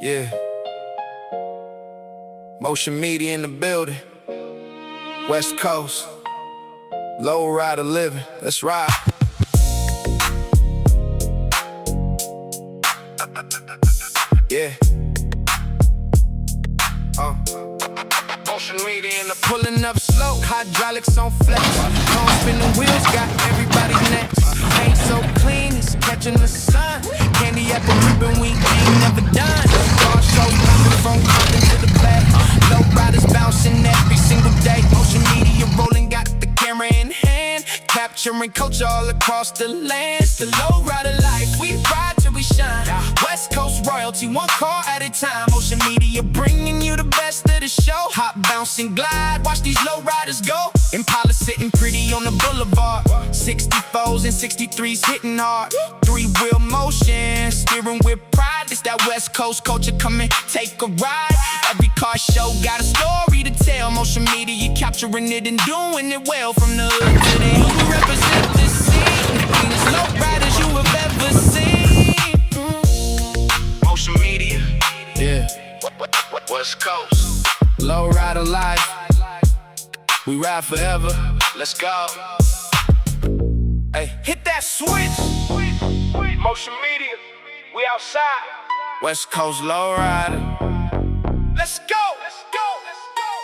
Yeah. Motion media in the building. West Coast. Lowrider living. Let's ride. Yeah. Motion media in the pulling up slow. Hydraulics on flex. Cone spinning wheels got everybody next. Paint so clean, it's catching the sun. Candy apple ribbon we ain't never done. Car shows popping from Compton to the back. Lowriders bouncing every single day. Motion media rolling, got the camera in hand. Capturing culture all across the land. It's the Lowrider life, we ride till we shine. West Coast royalty, one car at a time. Motion media bringing you the best of the show. Hop, bounce, and glide, watch these Lowriders go. Impala sitting pretty on the boulevard. 64s and 63s hitting hard. Three-wheel motion, steering with pride. It's that West Coast culture, come and take a ride. Every car show got a story to tell. Motion media capturing it and doing it well. From the hood to the hill, we represent the scene. The cleanest Lowriders you have ever seen. Motion media, yeah. West Coast, Lowrider life. We ride forever. Let's go. Hey, hit that switch. Motion media, we outside. West Coast Lowrider. Let's go.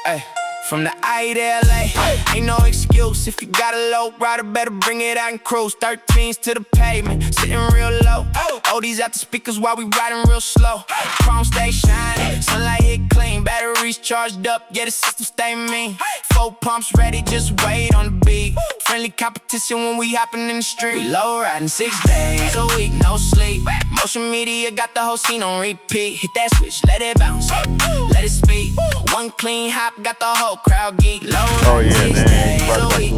Hey, from the I to LA, ain't no excuse. If you got a Lowrider, better bring it out and cruise. 13s to the pavement, sitting real low. Oldies out the speakers while we riding real slow. Chrome stay shining, sunlight hit clean. Batteries charged up, yeah, the system stay mean. 4 pumps ready, just wait on the beat. Friendly competition when we hopping in the street. We low riding 6 days a week, no sleep. Motion media got the whole scene on repeat. Hit that switch, let it bounce, let it speak. One clean hop, got the whole crowd geek. Low riding 6 days a week,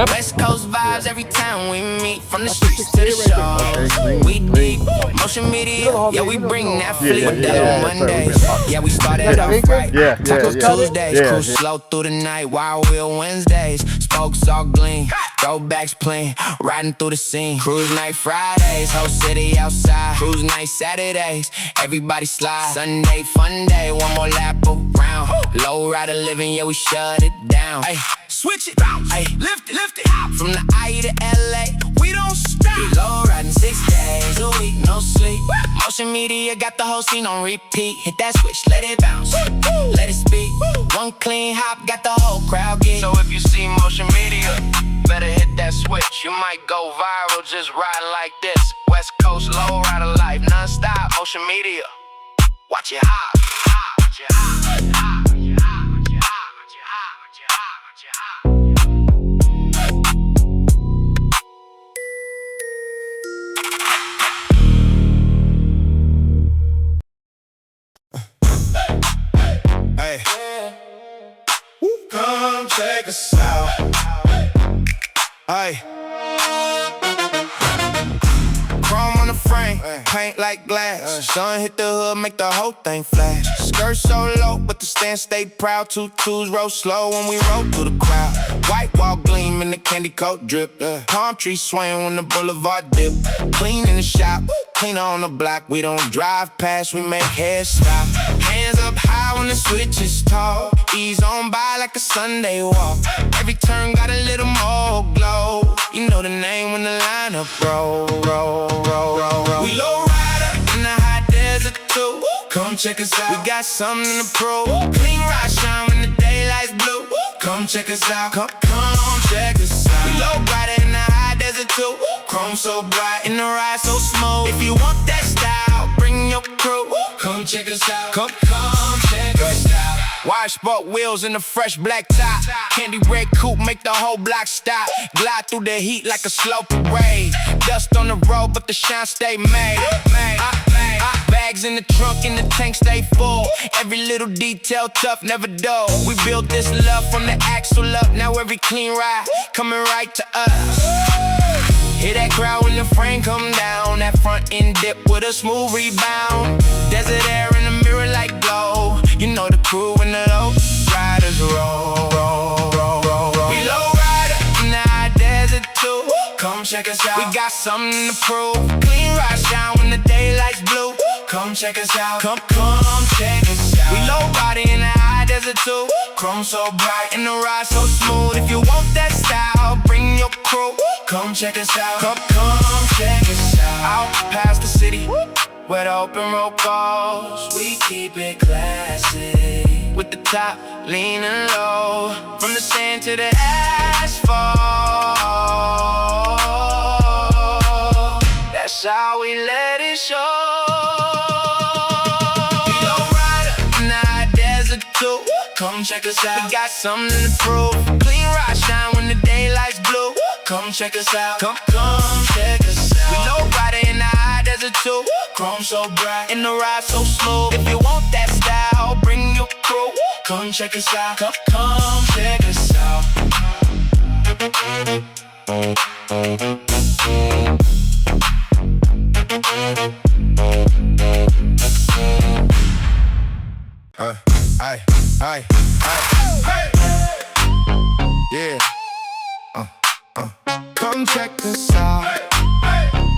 West Coast vibes every time we meet. From the streets to the shows, we deep. Motion media, yeah, we bring that fleet. That on Mondays, yeah, we started off right. Taco Tuesdays, cruise slow through the night. Wild Wheel Wednesdays, spokes all gleam, throwbacks plain, riding through the scene. Cruise night Fridays, whole city outside. Cruise night Saturdays, everybody slide. Sunday fun day, one more lap around. Lowrider living, yeah, we shut it down. Ay, switch it, ay, lift it. From the I to LA, we don't stop. We low riding 6 days a week, no sleep. Motion media got the whole scene on repeat. Hit that switch, let it bounce, let it speak. One clean hop, got the whole crowd geek. So if you see motion media, better hit that switch. You might go viral, just ride like this. West Coast Lowrider life, non-stop. Motion media, watch it hop. Hey, come check us out. Hey, chrome on the frame, paint like glass. Sun hit the hood, make the whole thing flash. Skirt so low, but the stand stay proud. 2-2s roll slow when we roll through the crowd. White wall gleam in the candy coat drip. Palm trees swaying when the boulevard dip. Clean in the shop, cleaner on the block. We don't drive past, we make heads stop. Hands up high when the switch is tall. Ease on by like a Sunday walk. Every turn got a little more glow. You know the name when the lineup roll. We Lowrider in the high desert too. Come check us out. We got something to prove. Clean ride shine when the daylight's blue. Come check us out. Come check us out. We Lowrider in the high desert too. Chrome so bright and the ride so smooth. If you want that style, bring your crew. Come check us out. Come check us out. Wide sport wheels in the fresh black top. Candy red coupe make the whole block stop. Glide through the heat like a slow parade. Dust on the road, but the shine stay made. Bags in the trunk and the tank stay full. Every little detail tough, never dull. We built this love from the axle up. Now every clean ride coming right to us. Hear that crowd when the frame come down. That front end dip with a smooth rebound. Desert air in the mirror like glow. You know the crew when the Lowriders roll. We Lowrider in the high desert too. Come check us out. We got something to prove. Clean ride shine when the daylight's blue. come check us out. Come check us out. We lowrider in the high desert too. Chrome so bright and the ride so smooth. If you want that style, bring your crew. Come check us out. Come check us out. Out past the city, where the open road goes. We keep it classy, with the top leaning low, from the sand to the asphalt. That's how we let it show. We lowrider in the high desert too. Come check us out. We got something to prove. Clean ride shine when the daylight's blue. Come check us out. Come check us out. We lowrider in the high desert too. Chrome so bright and the ride so smooth. If you want that style, bring your crew. Come check us out. Come check us out. Yeah. Come check us out.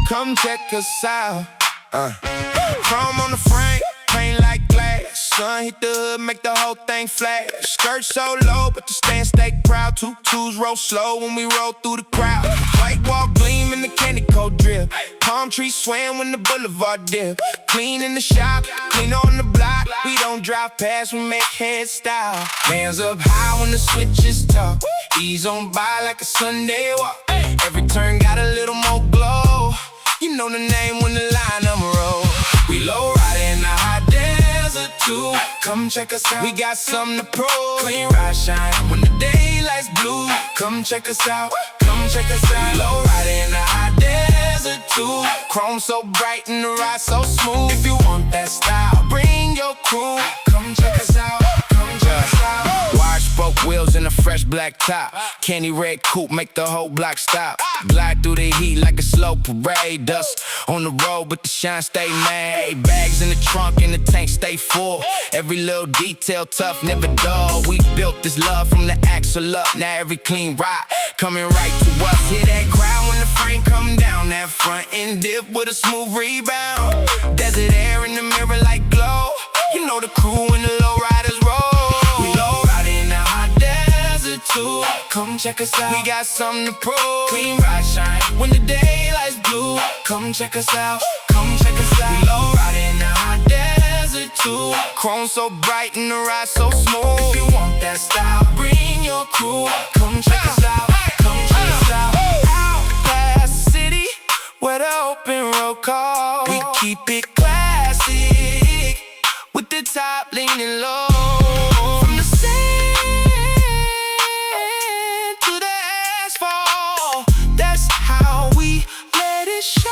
Come check us out. Chrome on the frame, paint like glass. Sun hit the hood, make the whole thing flash. Skirt so low, but the stand stay proud. 2-2s roll slow when we roll through the crowd. White wall gleam in the candy coat drip. Palm trees swam when the boulevard dip. Clean in the shop, clean on the block. We don't drive past, we make head style. Hands up high when the switches talk. Ease on by like a Sunday walk. Every turn got a little more glow. You know the name when the line number roll. We lowrider in the high desert too. Come check us out. We got something to prove. Clean ride shine when the daylight's blue. Come check us out. Come check us out. We lowrider in the high desert too. Chrome so bright and the ride so smooth. If you want that style, bring your crew. Come check us out. Come check us out. Wide spoke wheels and a fresh black top. Candy red coupe make the whole block stop. Glide through the heat like a slow parade. Dust on the road but the shine stay made. Bags in the trunk and the tank stay full. Every little detail tough, never dull. We built this love from the axle up. Now every clean ride coming right to us. Hear that crowd when the frame come down. That front end dip with a smooth rebound. Desert air in the mirror like glow. You know the crew and the lowriders roll. We lowrider in the hot desert too. Come check us out. We got something to prove. Clean ride shine when the daylight's blue. Come check us out. Come check us out. We lowrider in the hot desert too. Chrome so bright and the ride so smooth. If you want that style, bring your crew. Come check us out. Come check us out. Out past the city, where the open road calls. We keep it classic, with the top leaning low. From the sand to the asphalt, that's how we let it show.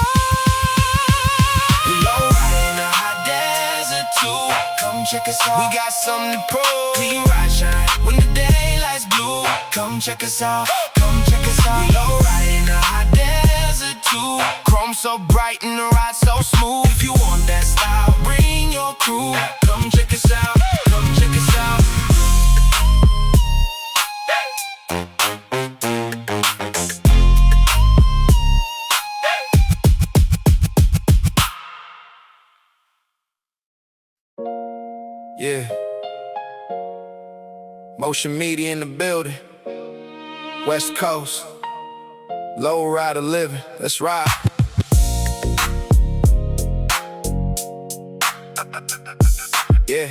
We lowrider in the hot desert too. Come check us out. We got something to prove. Clean ride shine when the daylight's blue. Come check us out. Come check us out. We lowrider in the hot desert too. Chrome so bright and the ride so smooth. If you want that style, bring your crew. Come check us out. Come check us out. Yeah. Motion media in the building. West Coast. Lowrider living. Let's ride. Yeah.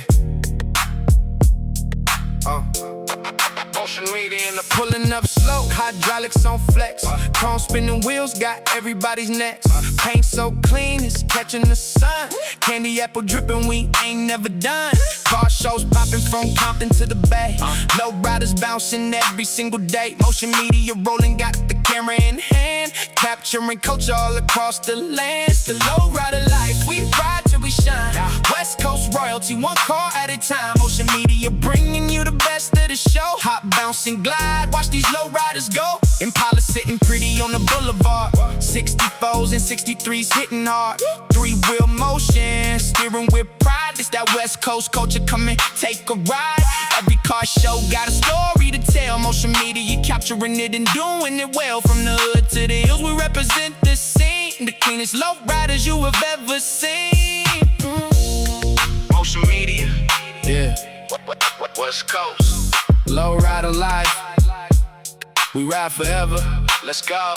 Motion media in the pulling up slow. Hydraulics on flex. Chrome spinning wheels got everybody's necks. Paint so clean, it's catching the sun. Candy apple dripping, we ain't never done. Car shows popping from Compton to the Bay. Lowriders bouncing every single day. Motion media rolling, got the camera in hand. Capturing culture all across the land. It's the lowrider life, we ride till we shine. West Coast royalty, one car at a time. Motion media bringing you the best of the show. Hop, bounce and glide, watch these lowriders go. Impala sitting pretty on the boulevard. 64s and 63s hitting hard. Three-wheel motion, steering with pride. It's that West Coast culture, come and take a ride. Every car show got a story to tell. Motion media capturing it and doing it well. From the hood to the hills, we represent the scene. The cleanest lowriders you have ever seen. West Coast. Lowrider life. We ride forever. Let's go.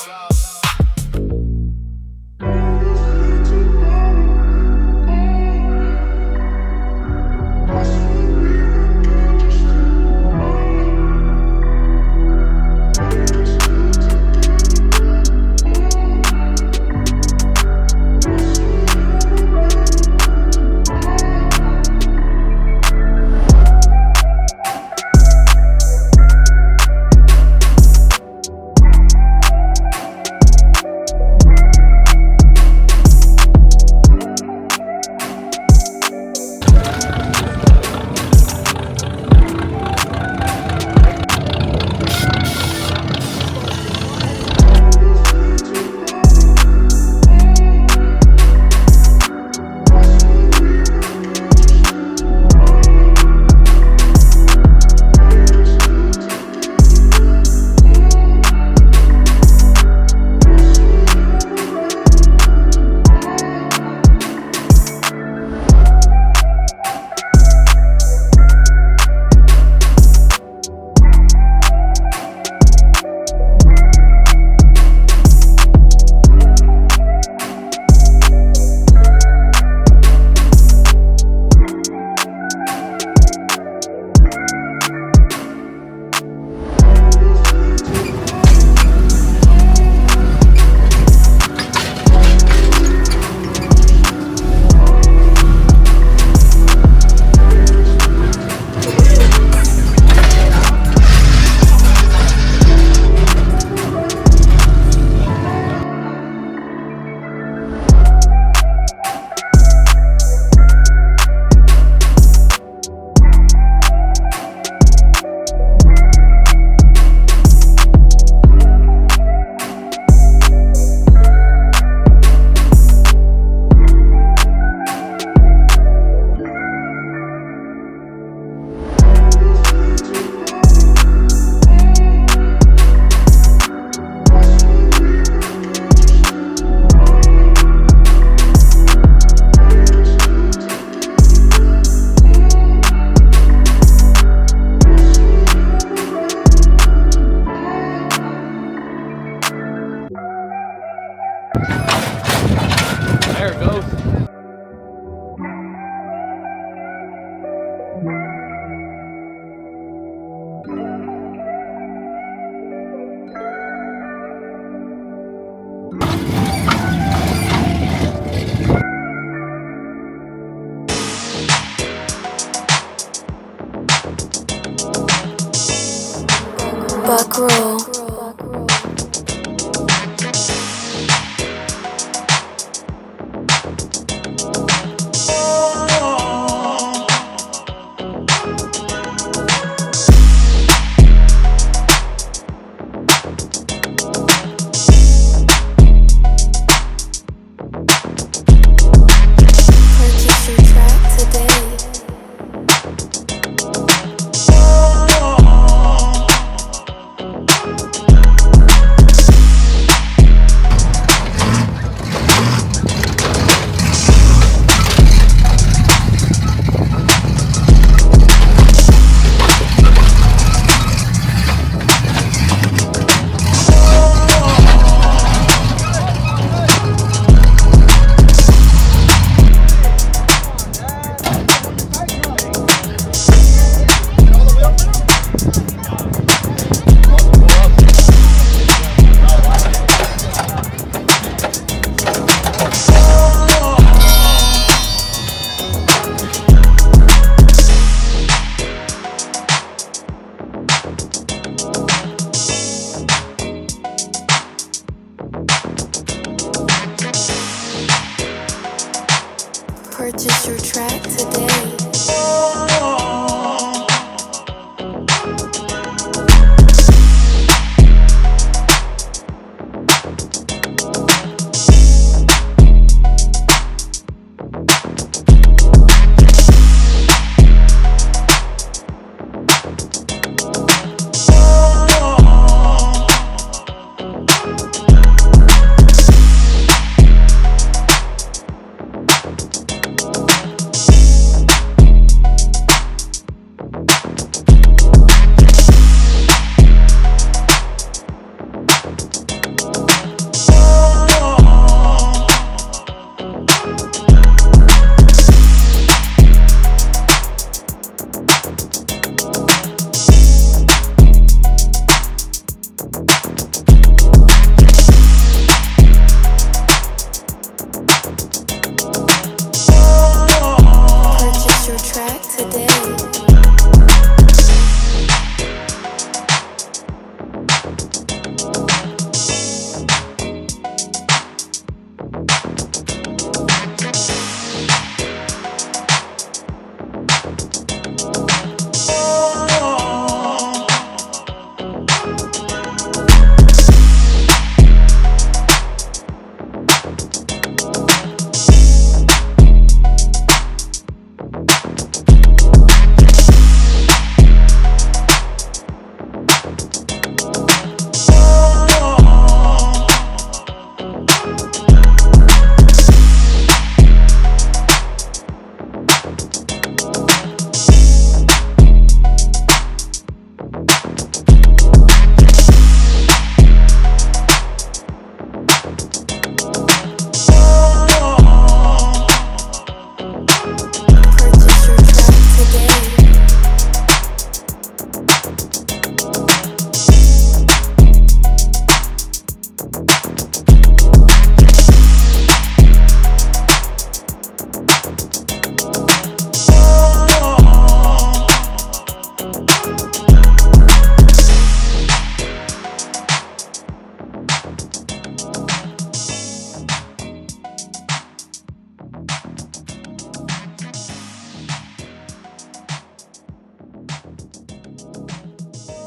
There it goes. Buckroll. Purchase your track today. Purchase your track today.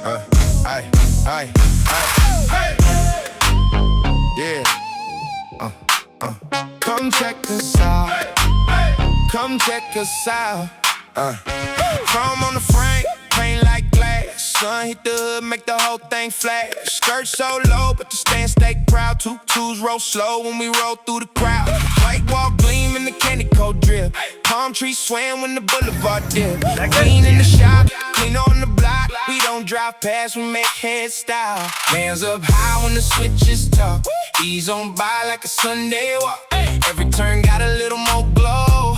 Aye, aye, aye. Yeah. Come check us out. Come check us out. Chrome on the frame, paint like glass. Sun hit the hood, make the whole thing flash. Skirt so low, but the stand stay proud. 2-2s roll slow when we roll through the crowd. White wall gleam in the candy coat drip. Palm trees swam when the boulevard dip. Clean in the shop, clean on the block. We don't drive past, we make head style. Hands up high when the switches talk. Ease on by like a Sunday walk. Every turn got a little more glow.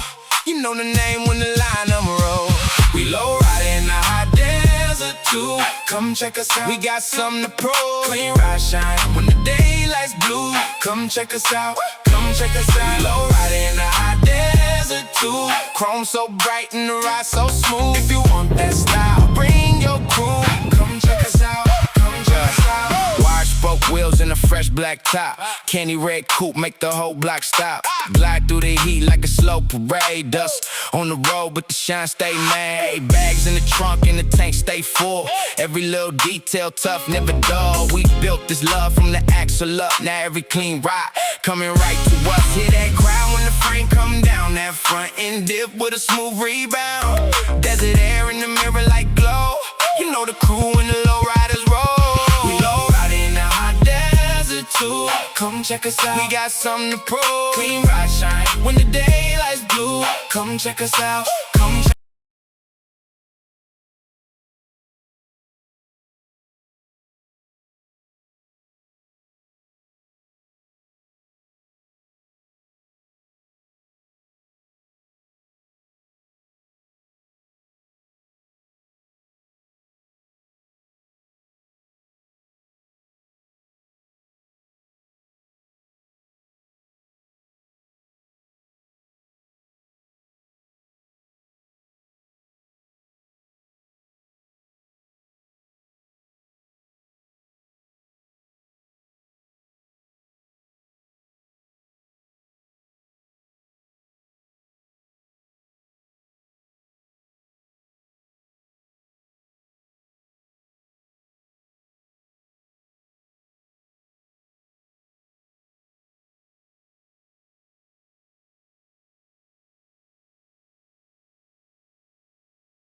You know the name when the line number roll. We low rider in the hot desert too. Come check us out, we got something to prove. Clean ride shine when the daylight's blue. Come check us out, come check us out. We low rider in the hot desert too. Chrome so bright and the ride so smooth. If you want that style, bring your crew. Come check us out, come check us out. Wide spoke wheels and a fresh black top. Candy red coupe make the whole block stop. Glide through the heat like a slow parade. Dust on the road but the shine stay made. Bags in the trunk and the tank stay full. Every little detail tough, never dull. We built this love from the axle up. Now every clean ride coming right to us. Hear that crowd when the frame come down. That front end dip with a smooth rebound. Desert air in the mirror like glow. You know the crew and the Lowriders roll. We lowrider in the hot desert too. Come check us out, we got something to prove. Clean ride shine when the daylight's blue. Come check us out,